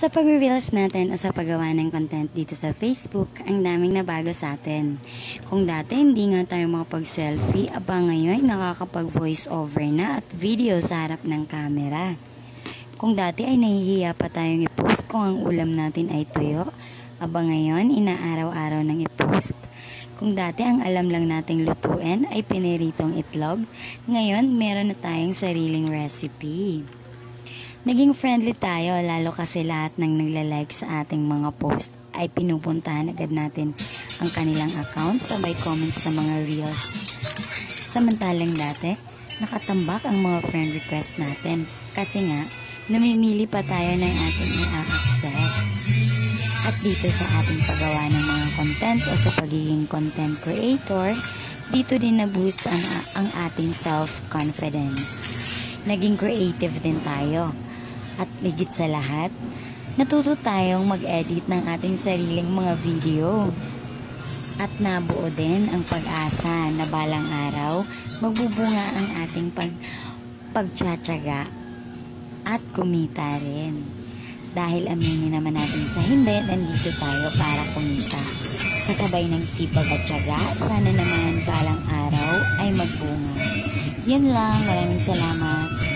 Sa pag-reels natin o sa paggawa ng content dito sa Facebook, ang daming nabago sa atin. Kung dati hindi nga tayo makapag-selfie, aba ngayon nakakapag-voice over na at video sa harap ng camera. Kung dati ay nahihiya pa tayong i-post kung ang ulam natin ay tuyo, aba ngayon inaaraw-araw nang i-post. Kung dati ang alam lang nating lutuin ay piniritong itlog, ngayon meron na tayong sariling recipe. Naging friendly tayo lalo kasi lahat ng nagla-like sa ating mga post ay pinupuntahan agad natin ang kanilang account sabay comment sa mga reels. Samantalang dati, nakatambak ang mga friend request natin kasi nga namimili pa tayo ng ating i-accept. At dito sa ating paggawa ng mga content o sa pagiging content creator, dito din na-boost ang ating self-confidence. Naging creative din tayo. At higit sa lahat, natuto tayong mag-edit ng ating sariling mga video. At nabuo din ang pag-asa na balang araw, magbubunga ang ating pagtsatsaga at kumita rin. Dahil aminin naman natin sa hindi, nandito tayo para kumita. Kasabay ng sipag at tiyaga, sana naman balang araw ay magbunga. Yun lang, maraming salamat.